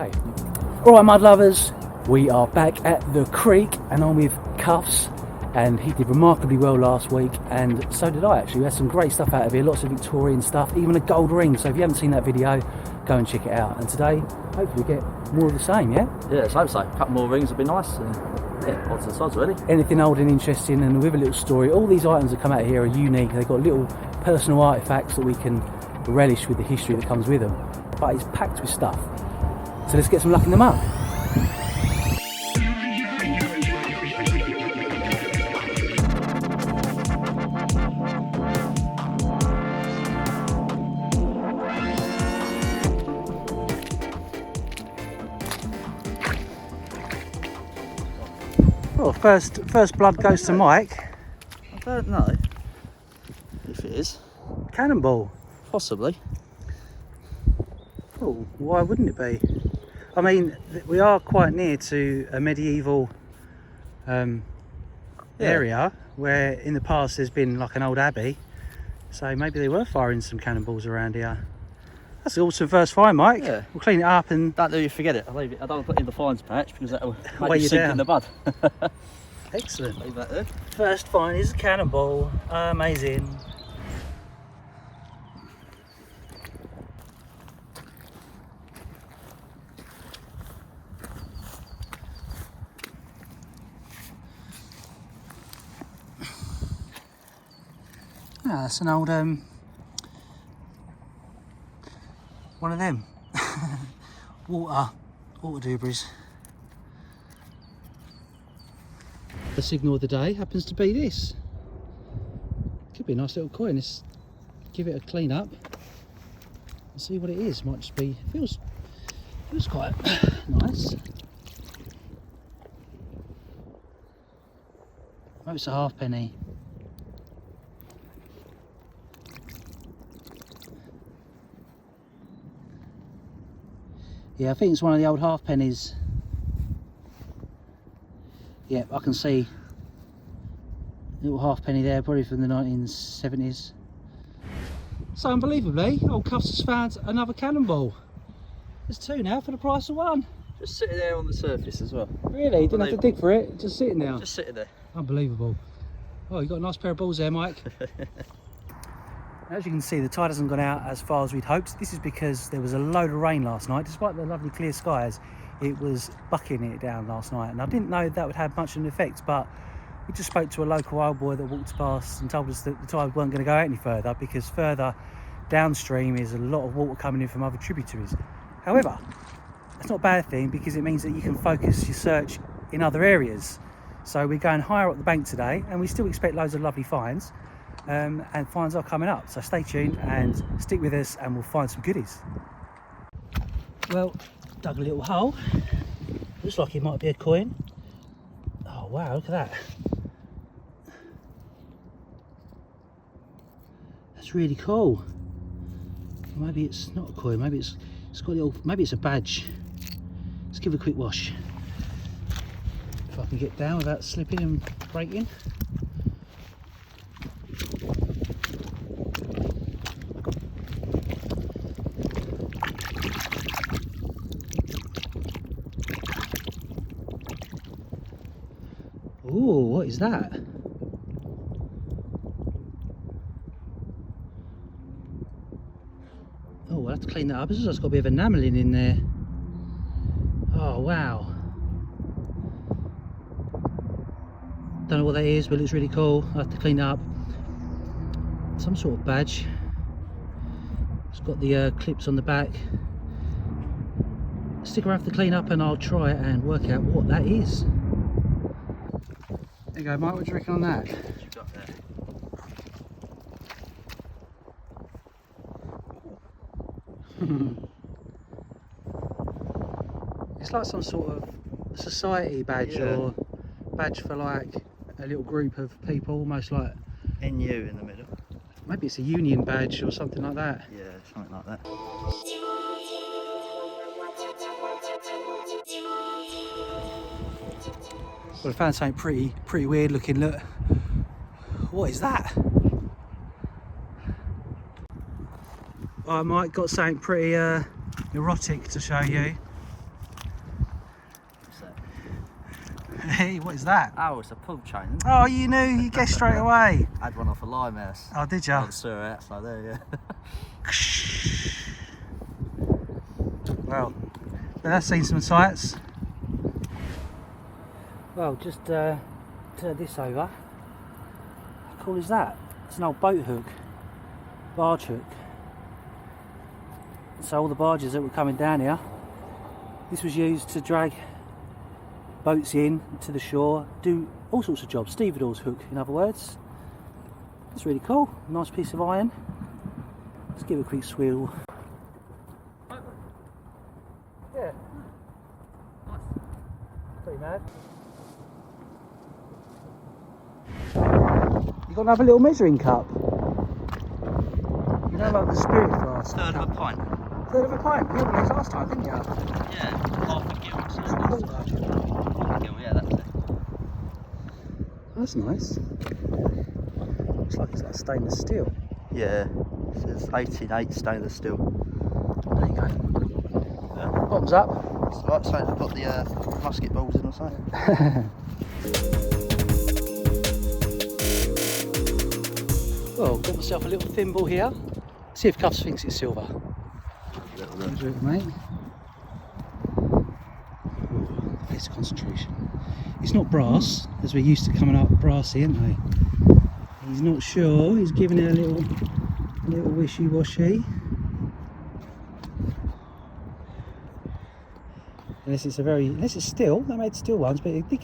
Okay. Alright, mud lovers, we are back at the creek and I'm with Cuffs, and he did remarkably well last week, and so did I actually. We had some great stuff out of here, lots of Victorian stuff, even a gold ring. So if you haven't seen that video, go and check it out. And today, hopefully we get more of the same, yeah? Yeah, let's hope so. A couple more rings would be nice. And yeah, odds and sods really. Anything old and interesting and with a little story. All these items that come out here are unique. They've got little personal artefacts that we can relish with the history that comes with them. But it's packed with stuff. So let's get some luck in the mud. Well, first blood goes to Mike. I don't know if it is. Cannonball. Possibly. Oh, why wouldn't it be? I mean, we are quite near to a medieval area where in the past there's been like an old abbey. So maybe they were firing some cannonballs around here. That's an awesome first find, Mike. Yeah. We'll clean it up and... Don't do you forget it. I leave it. I don't want to put it in the finds patch because that will Weigh make you you sink down. in the bud. Excellent. Leave that there. First find is a cannonball. Amazing. Ah, that's an old one of them water doobies. The signal of the day happens to be this. Could be a nice little coin. Let's give it a clean up and see what it is. Might just be, feels quite nice. Maybe it's a halfpenny. Yeah, I think it's one of the old halfpennies. Yeah, I can see a little halfpenny there, probably from the 1970s. So unbelievably, old Cuffs has found another cannonball. There's two now for the price of one. Just sitting there on the surface as well. Really? You didn't have to dig for it, just sitting there? Just sitting there. Unbelievable. Oh, you've got a nice pair of balls there, Mike. As you can see, the tide hasn't gone out as far as we'd hoped. This is because there was a load of rain last night. Despite the lovely clear skies, it was bucking it down last night. And I didn't know that would have much of an effect, but we just spoke to a local old boy that walked past and told us that the tide weren't going to go out any further because further downstream is a lot of water coming in from other tributaries. However, that's not a bad thing because it means that you can focus your search in other areas. So we're going higher up the bank today and we still expect loads of lovely finds. And finds are coming up, so stay tuned and stick with us and we'll find some goodies. Well, dug a little hole. Looks like it might be a coin. Oh wow, look at that. That's really cool. Maybe it's not a coin, maybe it's got a little, maybe it's a badge. Let's give it a quick wash. If I can get down without slipping and breaking. Ooh, what is that? Oh, we'll have to clean that up. It's got a bit of enamelling in there. Oh, wow. Don't know what that is, but it looks really cool. I'll have to clean it up. Some sort of badge. It's got the clips on the back. Stick around for the clean up and I'll try it and work out what that is. There you go, Mike, what do you reckon on that? What you got there? It's like some sort of society badge or badge for like a little group of people, almost like NU in the middle. Maybe it's a union badge or something like that. Yeah, something like that. Well, I found something pretty weird looking. Look, what is that? I might got something pretty erotic to show you. Hey, what is that? Oh, it's a pull chain. Oh, you knew, you guessed straight away. I had one off a limehouse. Oh, did ya? Oh, the sewer outside there, yeah. Well, that's seen some sights. Well, just turn this over. How cool is that? It's an old boat hook, barge hook. So all the barges that were coming down here, this was used to drag boats in to the shore, do all sorts of jobs. Stevedore's hook, in other words. That's really cool. Nice piece of iron. Let's give it a quick swirl. Yeah. Nice. Pretty mad. You got another little measuring cup. You know, like the spirit flask. Third of a pint. Third of a pint. You had these last time, didn't you? Yeah, half a gill. So it's Quarter. half a gill, yeah, that's it. That's nice. Looks like it's like stainless steel. Yeah, it says 18.8 stainless steel. There you go. Bottoms up. It's like something to put the musket balls in or something. Well, got myself a little thimble here. See if Cuffs thinks it's silver. Little Measure it, mate. Ooh, best concentration. It's not brass, as we're used to coming up brassy, aren't we? He's not sure. He's giving it a little wishy-washy. Unless it's steel. They made steel ones, but it didn't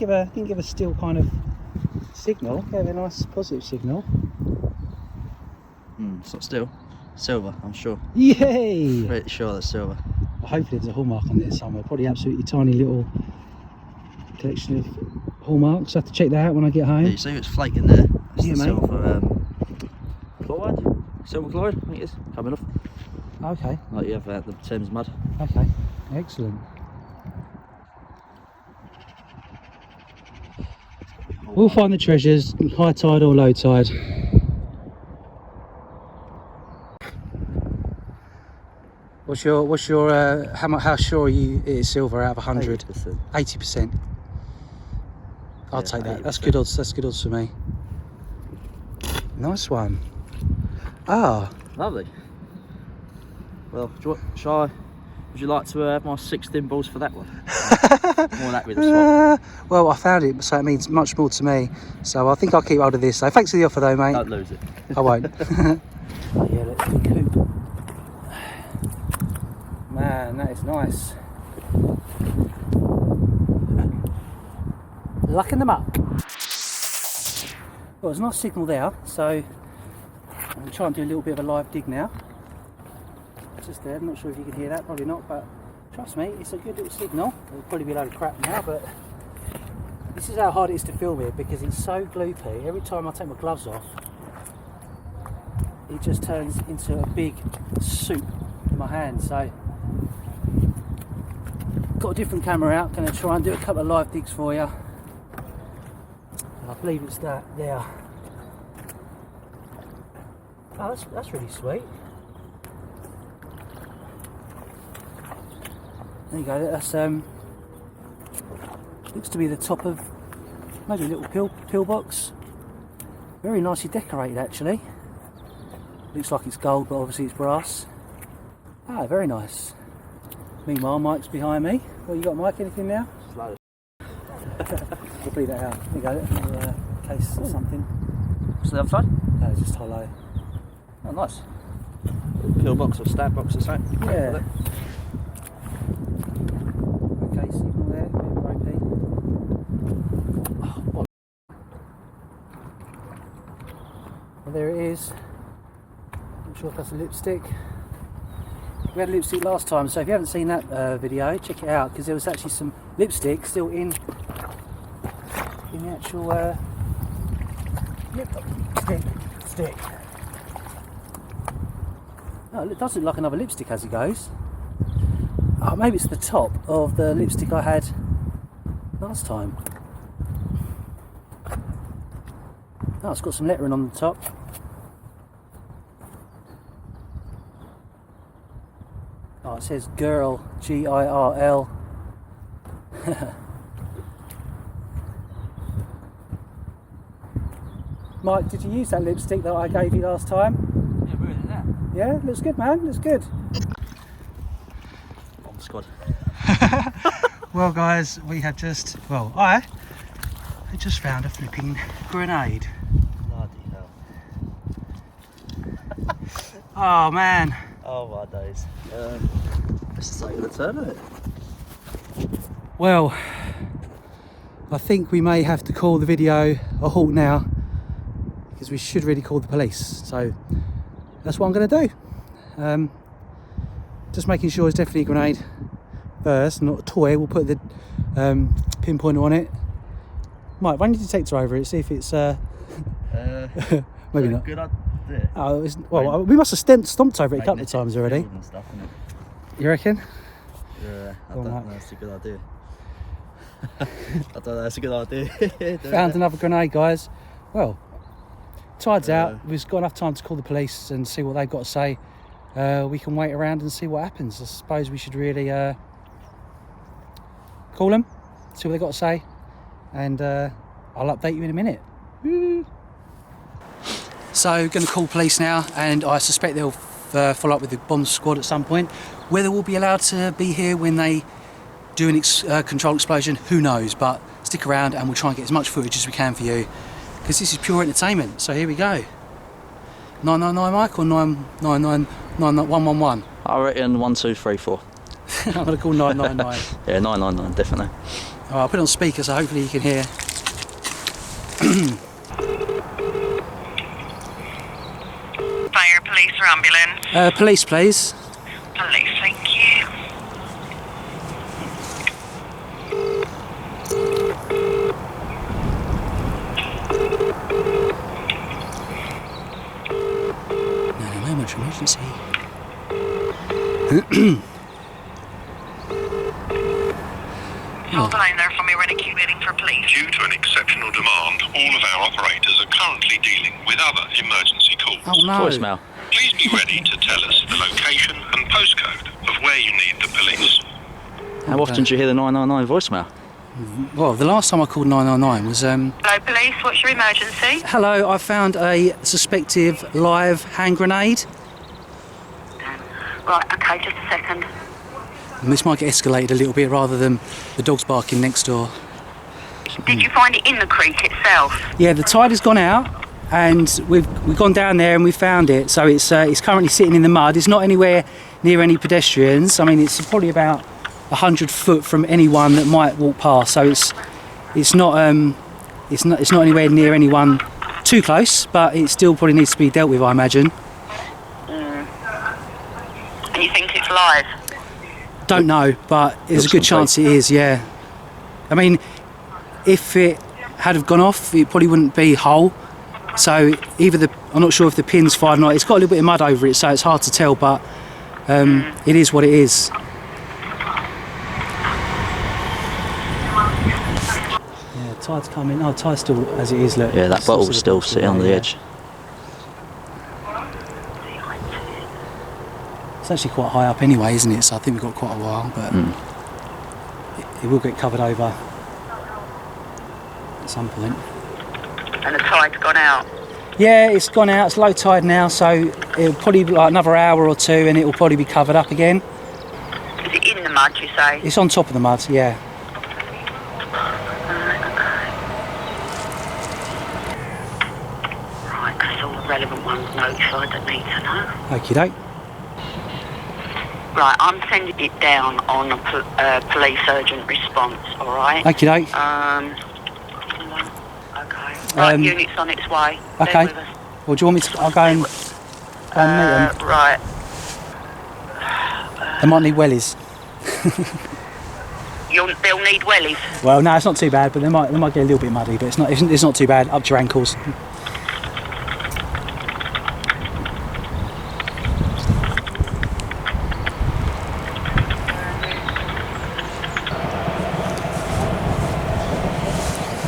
give a steel kind of signal. Gave a nice positive signal. It's not steel. Silver, I'm sure. Yay! Pretty sure that's silver. Hopefully there's a hallmark on there somewhere. Probably absolutely tiny little collection of hallmarks. I have to check that out when I get home. Yeah, you see it's flaking there. That's Yeah, the mate. silver chloride? Silver chloride, I think it is. Coming off. Okay, Like you have the Thames mud. okay, excellent. We'll find the treasures, high tide or low tide. What's your how sure are you it is silver out of 100? 80%. 80%. I'll Yeah, take that. 80%. That's good odds. That's good odds for me. Nice one. Ah, Lovely. Well, would you like to have my 6 thimbles for that one? More happy with the swap. well, I found it, so it means much more to me. So I think I'll keep hold of this. So thanks for the offer, though, mate. Don't lose it. I won't. Yeah, let's recoup. Man, that is nice. Luck in the muck. Well, there's a nice signal there, so I'm going to try and do a little bit of a live dig now. Just there, I'm not sure if you can hear that, probably not, but trust me, it's a good little signal. It'll probably be a load of crap now, but this is how hard it is to film it because it's so gloopy. Every time I take my gloves off, it just turns into a big soup in my hand. So got a different camera out, going to try and do a couple of live digs for you. And I believe it's that there. Oh, that's really sweet. There you go. That's looks to be the top of maybe a little pillbox. Very nicely decorated, actually. Looks like it's gold, but obviously it's brass. Ah, very nice. Meanwhile, Mike's behind me. What you got, Mike? Anything now? Slow. We'll bleed that out. There you go. Little, case or something. What's the other side? No, just hollow. Oh, nice. Pillbox or stamp box or something. Yeah. Okay, signal there. Bit of ropey. Oh, what? Well, there it is. Not sure if that's a lipstick. We had lipstick last time, so if you haven't seen that video, check it out because there was actually some lipstick still in the actual stick. Oh, it does look like another lipstick as it goes. Oh, maybe it's the top of the lipstick I had last time. Oh, it's got some lettering on the top. Oh, it says girl, Girl. Mike, did you use that lipstick that I gave you last time? Yeah, we're in there. Yeah, looks good, man. Looks good. Bomb squad. Well, guys, we have just, well, I just found a flipping grenade. Bloody hell. Oh, man. Oh my days. This is like the turn of it. Well, I think we may have to call the video a halt now, because we should really call the police. So that's what I'm going to do. Just making sure it's definitely a grenade first, not a toy. We'll put the pinpointer on it. Mike, run your detector over it, see if it's maybe not. Good idea. Oh, well, we must have stomped over it a couple of times already. And stuff, You reckon? yeah, I Go on, don't know. Mike. That's a good idea. I don't know. That's a good idea. Found another grenade, guys. Well, tide's out. We've got enough time to call the police and see what they've got to say. We can wait around and see what happens. I suppose we should really call them, see what they've got to say, and I'll update you in a minute. Woo. So, going to call police now, and I suspect they'll follow up with the bomb squad at some point. Whether we'll be allowed to be here when they do an controlled explosion, who knows, but stick around and we'll try and get as much footage as we can for you, because this is pure entertainment. So here we go. 999 Mike, or 999 111? I reckon 1, 2, 3, 4. I'm going to call 999. Yeah, 999 definitely. Alright, I'll put it on speaker so hopefully you can hear. Fire, police or ambulance? Police, please. Police, thank you. No, much emergency. Hold the line there for me, we're in a queue waiting for police. Due to an exceptional demand, all of our operators are currently dealing with other emergency calls. Oh no. Voicemail. Please be ready to tell us the location and postcode of where you need the police. How often do you hear the 999 voicemail? Well, the last time I called 999 was Hello, police, what's your emergency? hello, I found a suspected live hand grenade. Right, okay, just a second. And this might get escalated a little bit rather than the dogs barking next door. Did you find it in the creek itself? Yeah, the tide has gone out, and we've gone down there and we found it. So it's currently sitting in the mud. It's not anywhere near any pedestrians. I mean, it's probably about 100 foot from anyone that might walk past. So it's not anywhere near anyone too close, but it still probably needs to be dealt with, I imagine. And you think it's live? Don't know, but there's a Looks good chance it is. Yeah. I mean, if it had have gone off, it probably wouldn't be whole. So I'm not sure if the pin's fired or not. It's got a little bit of mud over it, so it's hard to tell, but it is what it is. Yeah, tide's coming. Oh, tide's still as it is. Look. Yeah, that It's bottle's still sitting on the yeah. edge. It's actually quite high up anyway, isn't it? So I think we've got quite a while, but it will get covered over at some point. And the tide's gone out? Yeah, it's gone out. It's low tide now, so it'll probably be like another hour or two, and it will probably be covered up again. Is it in the mud, you say? It's on top of the mud, yeah. Right, because all the relevant ones notified that need to know. Okie doke. Right, I'm sending it down on a police urgent response, alright? Okie doke. Okay. Right, unit's on its way. Okay. Bear with us. Well, do you want me to? I'll go and meet them. Right. They might need wellies. They'll need wellies. Well, no, it's not too bad, but they might get a little bit muddy, but it's not too bad. Up to your ankles.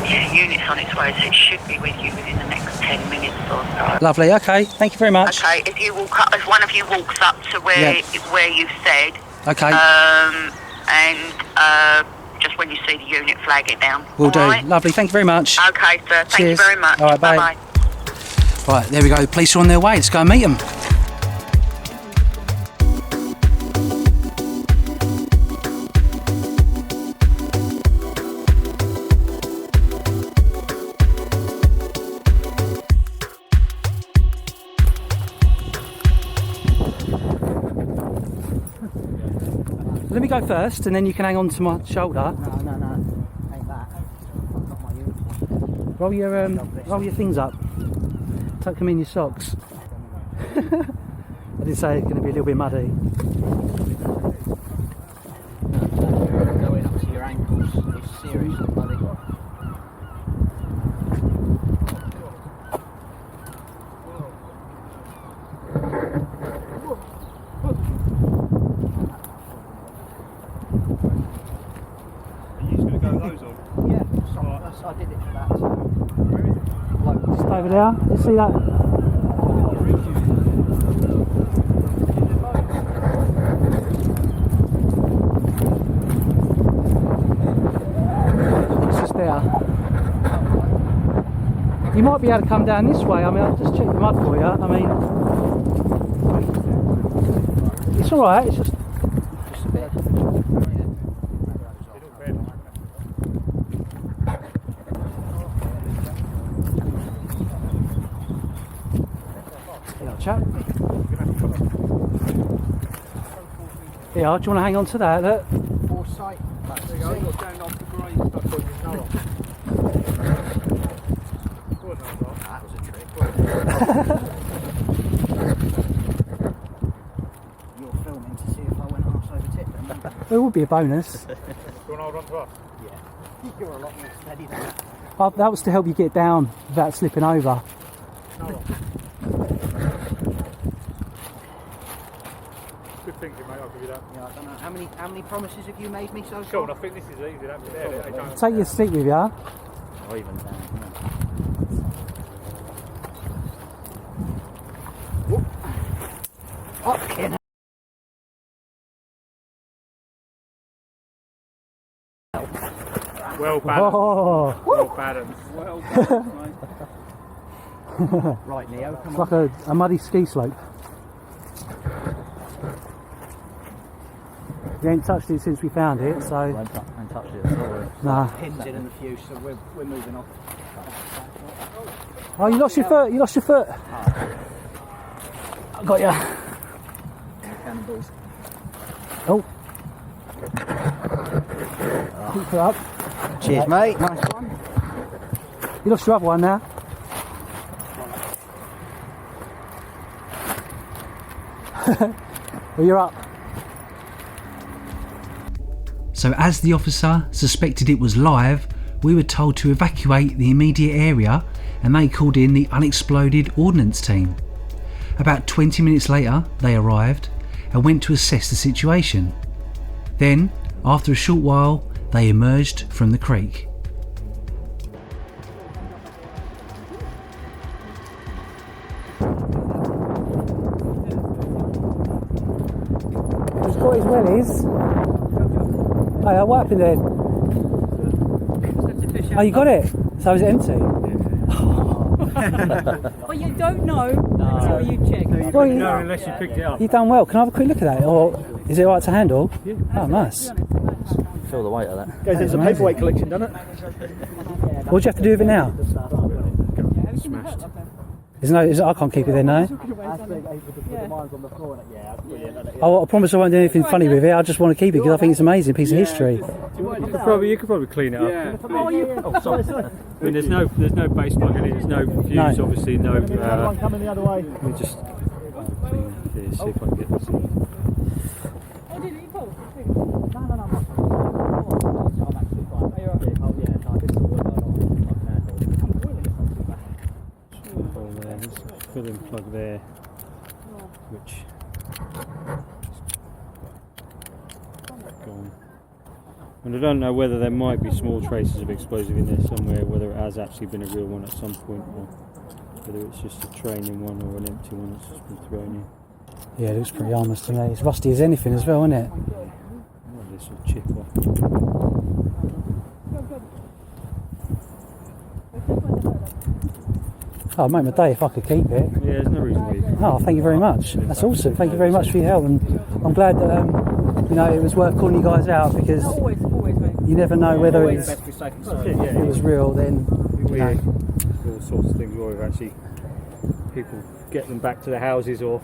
Yeah, unit's on its way, so it should be with you within the next 10 minutes or so. Lovely. Okay. Thank you very much. Okay, if one of you walks up to where you said, Okay. and just when you see the unit, flag it down. Will do. All right? Lovely. Thank you very much. Okay, sir. Thank you Cheers. very much. All right, bye. Bye-bye. Right, there we go. The police are on their way. Let's go and meet them. Let me go first, and then you can hang on to my shoulder. No. Ain't that. I've got my uniform. Roll your things up. Tuck them in your socks. I did say it's going to be a little bit muddy. Going up to your ankles. It's seriously muddy. I did it for that. Just over there. You see that? It's just there. You might be able to come down this way. I mean, I'll just check the mud for you. I mean, it's all right. It's just Just a bit. chap. Yeah, do you want to hang on to that? Look. Foresight. There you go. You're going off the grade stuff on your nose. That was a trick. You're filming to see if I went arse over tip then. It would be a bonus. Do you want to hold on to us? Yeah. You're a lot more steady than that. That was to help you get down without slipping over. Good thinking, mate. I'll give you that. Yeah, I don't know. How many promises have you made me so far? Sean, I think this is easy. That's there. Take your stick with you. Or even down. Fucking Well balanced. Oh, Well balanced. well done, mate. Right, Neo, come it's on. like a muddy ski slope. We ain't touched it since we found it, so I ain't touched it at all. nah. Pins in and a few, so we're moving off. Oh, you lost your foot. You lost your foot. I got you. Cannonballs. Oh. Keep it up. Cheers, mate. Nice one. You lost your other one now. Well, you're up. So as the officer suspected it was live, we were told to evacuate the immediate area and they called in the unexploded ordnance team. About 20 minutes later, they arrived and went to assess the situation. Then, after a short while, they emerged from the creek. He's got his wellies. Hey, what happened then? Oh, you got it? So is it empty? Well, you don't know until you check. Well, No, unless you picked it up. you've done well. Can I have a quick look at that? Or is it right to handle? Yeah. Oh, nice. Feel the weight of that. Goes into the paperweight collection, doesn't it? What do you have to do with it now? Smashed. I can't keep it there now. I promise I won't do anything funny with it. I just want to keep it because I think it's an amazing piece of history. You could probably clean it up. Oh, you. I mean, there's no base plug in it. There's no fuse, No. obviously. No. coming the other way. Let me just see if I can get this. Oh, did he pull? There's a filling plug there, which gone. And I don't know whether there might be small traces of explosive in there somewhere, whether it has actually been a real one at some point, or whether it's just a training one or an empty one that's just been thrown in. Yeah, it looks pretty harmless to me. It's rusty as anything as well, isn't it? Oh, this will chip off. Oh, mate, my day if I could keep it. Yeah, there's no reason why you can't. Oh, thank you very much. That's awesome. Thank you very much for your help, and I'm glad that you know, it was worth calling you guys out, because Always, mate. you never know whether Always it's, best be safe and Yeah, sorry. if it was real. Then We you know, all sorts of things where we've actually people get them back to their houses or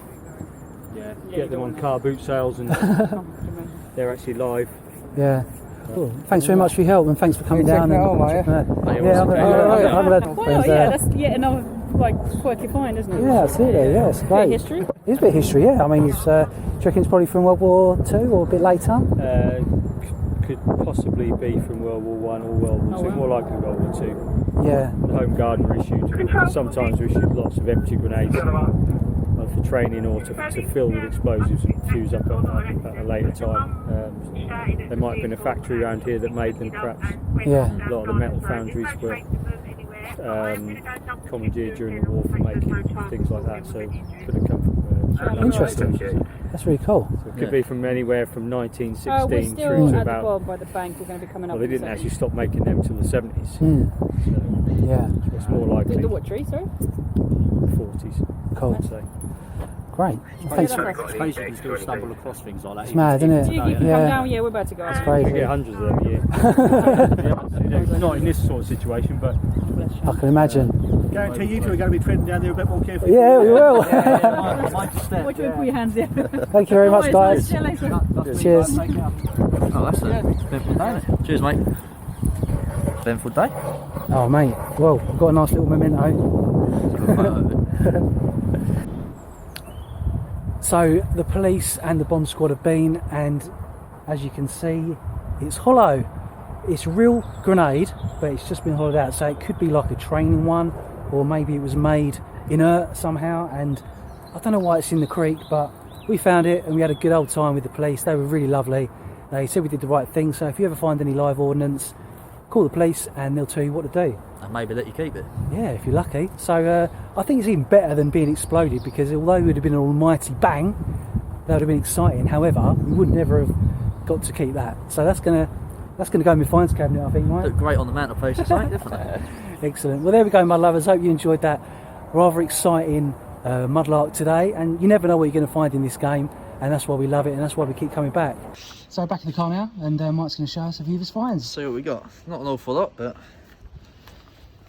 get them on car boot sales and they're actually live. yeah. Cool. Thanks very much for your help, and thanks for coming down. checking And, it out, mate? yeah, I'm glad. Why not? Yeah, that's yet another like quirky find, isn't it? Yeah, absolutely. Yeah, it's Bit great. of history. It's a bit of history, yeah. I mean, it's, do you reckon it's probably from World War II or a bit later? Could possibly be from World War One or World War Two. wow. More likely World War Two. Yeah. The Home Guard are issued. Sometimes we issued lots of empty grenades for training or to fill with explosives and fuse up at a later time. There might have been a factory around here that made them, perhaps. Yeah. A lot of the metal foundries were commandeered during the war for making things like that, so it could have come from Interesting. That's really cool. So it could be from anywhere from We're 1916 still through to at the about. Bourne by the bank. We're going to be coming up. Well, they didn't actually stop making them till the 70s. Mm. So Yeah. it's more likely The what tree, sorry? 40s. Cool. I'd say. Great. Thanks. Yeah, I suppose you can still stumble across things like that. It's mad, isn't it? You can come down. Yeah, we're about to go. It's We crazy. get hundreds of them a year. Not in this sort of situation, but I can imagine. Guarantee you two are going to be treading down there a bit more carefully. Yeah, we will. Watch you put your hands there. Thank you very much, guys. See you later. Cheers. Oh, that's it. Eventful day, isn't it? Cheers, mate. Eventful day. Oh, mate. Well, we've got a nice little memento. So the police and the bomb squad have been, and as you can see, it's hollow. It's a real grenade, but it's just been hollowed out, so it could be like a training one, or maybe it was made inert somehow, and I don't know why it's in the creek, but we found it and we had a good old time with the police. They were really lovely. They said we did the right thing, so if you ever find any live ordnance, call the police and they'll tell you what to do. And maybe let you keep it. Yeah, if you're lucky. So I think it's even better than being exploded, because although it would have been an almighty bang, that would have been exciting. However, we would never have got to keep that. So that's gonna go in my finds cabinet, I think, right? Look great on the mantelpiece, mate, definitely. Excellent. Well, there we go, mud lovers. Hope you enjoyed that rather exciting Mudlark today. And you never know what you're going to find in this game, and that's why we love it, and that's why we keep coming back. So back in the car now, and Mike's going to show us a few of his finds. See what we got. Not an awful lot, but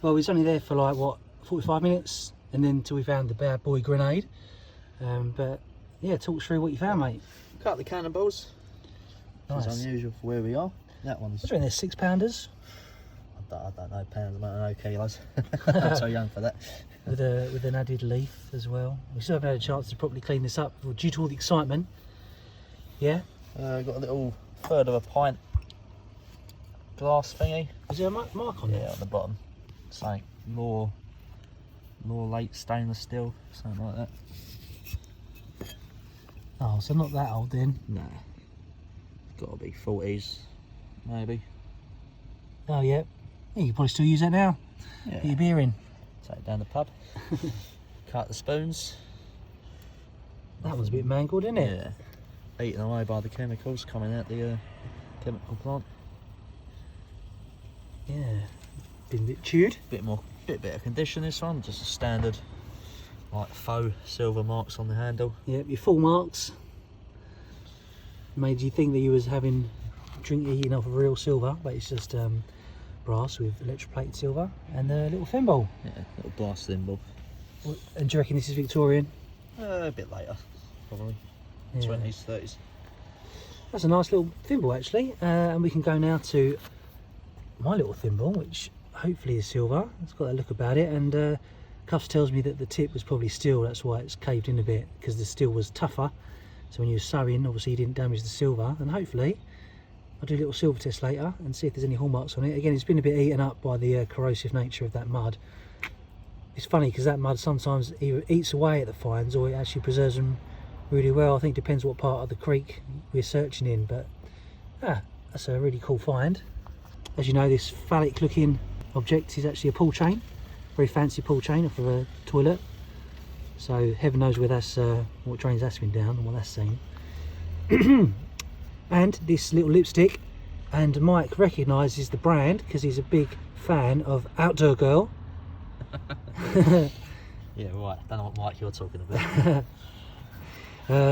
Well, we was only there for like, what, 45 minutes, and then until we found the bad boy grenade. But yeah, talk us through what you found, mate. cut the cannonballs. Nice. It's unusual for where we are. That one's. What's in there, 6-pounders? I don't know pounds, I don't know kilos. I'm so young for that. With an added leaf as well. We still haven't had a chance to properly clean this up due to all the excitement. Yeah. Got a little third of a pint glass thingy. Is there a mark on Yeah, there? at the bottom. Something more late stainless steel, something like that. Oh, so not that old then. Nah. Gotta be 40s, maybe. Oh yeah. Yeah, you can probably still use that now. Yeah. Get your beer in. Take it down the pub. Cut the spoons. That was a bit mangled, isn't it? Yeah. Eaten away by the chemicals coming out the chemical plant. Yeah. Been a bit chewed. Bit better condition this one, just a standard like faux silver marks on the handle. Yep, your full marks. Made you think that you was drinking off of real silver, but it's just brass with electroplated silver and a little thimble. Yeah, little blast thimble. And do you reckon this is Victorian? A bit later, probably. Yeah. 20s, 30s. That's a nice little thimble actually, and we can go now to my little thimble, which hopefully is silver. It's got that look about it, and Cuffs tells me that the tip was probably steel, that's why it's caved in a bit, because the steel was tougher. So when you were sewing, obviously you didn't damage the silver, and hopefully I'll do a little silver test later and see if there's any hallmarks on it. Again, it's been a bit eaten up by the corrosive nature of that mud. It's funny because that mud sometimes either eats away at the finds or it actually preserves them really well. I think it depends what part of the creek we're searching in, but that's a really cool find. As you know, this phallic looking object is actually a pull chain, very fancy pull chain off of a toilet. So heaven knows where that's what drains that's been down and what that's seen. And this little lipstick, and Mike recognises the brand because he's a big fan of Outdoor Girl. Yeah, right. Don't know what mic you're talking about.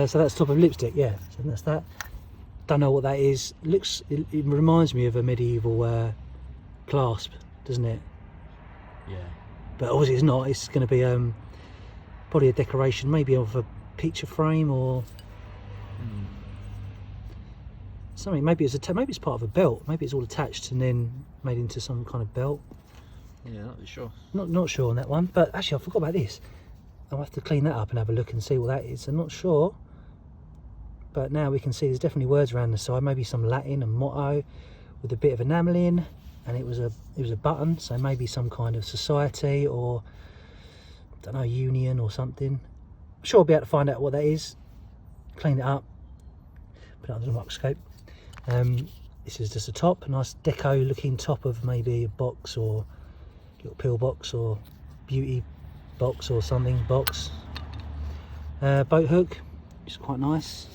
So that's top of lipstick, yeah. So that's that. Don't know what that is. It reminds me of a medieval clasp, doesn't it? Yeah. But obviously it's not. It's going to be probably a decoration, maybe of a picture frame or something. Maybe it's part of a belt. Maybe it's all attached and then made into some kind of belt. Yeah, not really sure. Not sure on that one. But actually, I forgot about this. I'll have to clean that up and have a look and see what that is. I'm not sure. But now we can see there's definitely words around the side. Maybe some Latin and motto with a bit of enamelling. And it was a button, so maybe some kind of society or I don't know, union or something. I'm sure I'll be able to find out what that is. Clean it up. Put it under the microscope. This is just a top, a nice deco looking top of maybe a box or little pill box or beauty box or something box. Boat hook, which is quite nice.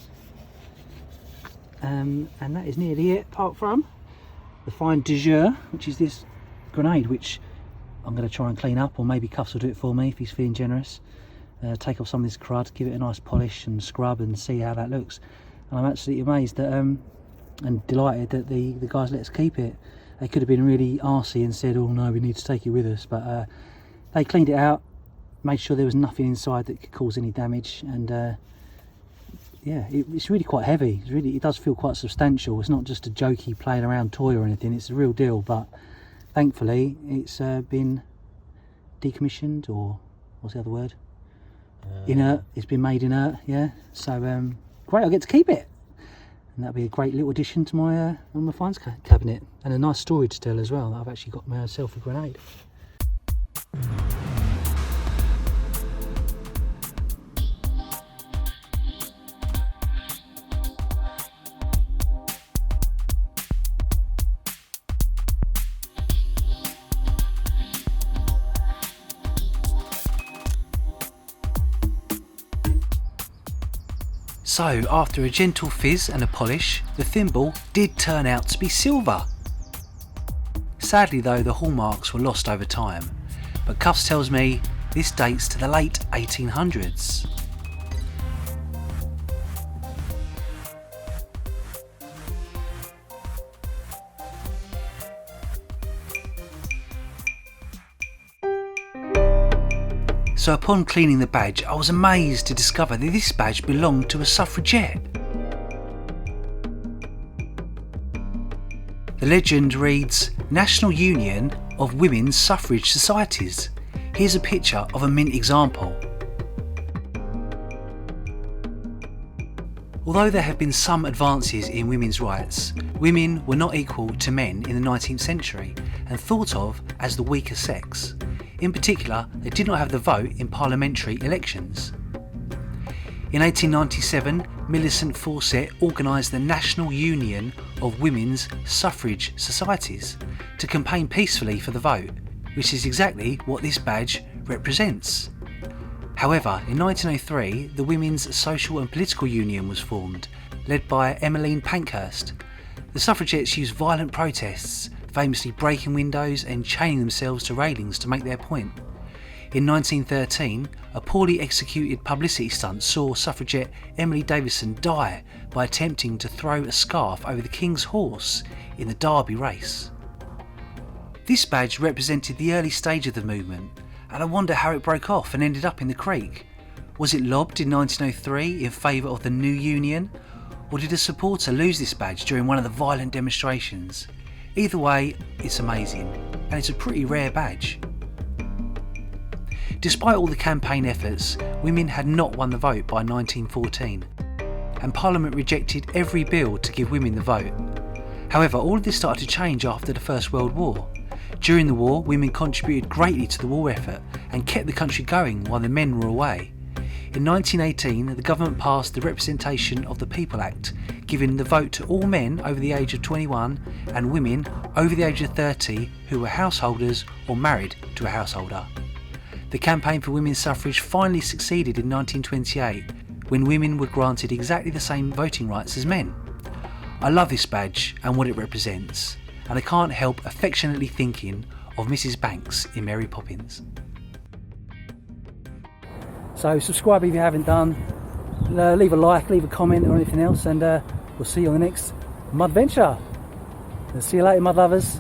And that is nearly it, apart from the find du jour, which is this grenade, which I'm going to try and clean up, or maybe Cuffs will do it for me if he's feeling generous. Take off some of this crud, give it a nice polish and scrub and see how that looks. And I'm absolutely amazed that and delighted that the guys let us keep it. They could have been really arsey and said, oh no, we need to take it with us, but they cleaned it out, made sure there was nothing inside that could cause any damage, and yeah, it's really quite heavy. It does feel quite substantial. It's not just a jokey playing around toy or anything, it's a real deal, but thankfully it's been decommissioned, or what's the other word? Inert. It's been made inert, yeah. So great, I'll get to keep it. And that'll be a great little addition to my finds cabinet, and a nice storage still as well. I've actually got myself a grenade. So, after a gentle fizz and a polish, the thimble did turn out to be silver. Sadly though, the hallmarks were lost over time, but Cuffs tells me this dates to the late 1800s. So upon cleaning the badge, I was amazed to discover that this badge belonged to a suffragette. The legend reads, National Union of Women's Suffrage Societies. Here's a picture of a mint example. Although there have been some advances in women's rights, women were not equal to men in the 19th century and thought of as the weaker sex. In particular, they did not have the vote in parliamentary elections. In 1897, Millicent Fawcett organised the National Union of Women's Suffrage Societies to campaign peacefully for the vote, which is exactly what this badge represents. However, in 1903, the Women's Social and Political Union was formed, led by Emmeline Pankhurst. The suffragettes used violent protests, famously breaking windows and chaining themselves to railings to make their point. In 1913, a poorly executed publicity stunt saw suffragette Emily Davison die by attempting to throw a scarf over the King's horse in the Derby race. This badge represented the early stage of the movement, and I wonder how it broke off and ended up in the creek. Was it lobbed in 1903 in favour of the new union, or did a supporter lose this badge during one of the violent demonstrations? Either way, it's amazing, and it's a pretty rare badge. Despite all the campaign efforts, women had not won the vote by 1914, and Parliament rejected every bill to give women the vote. However, all of this started to change after the First World War. During the war, women contributed greatly to the war effort and kept the country going while the men were away. In 1918, the government passed the Representation of the People Act, giving the vote to all men over the age of 21 and women over the age of 30 who were householders or married to a householder. The campaign for women's suffrage finally succeeded in 1928, when women were granted exactly the same voting rights as men. I love this badge and what it represents, and I can't help affectionately thinking of Mrs. Banks in Mary Poppins. So subscribe if you haven't done, leave a like, leave a comment or anything else, and we'll see you on the next Mud Venture. See you later, Mud Lovers.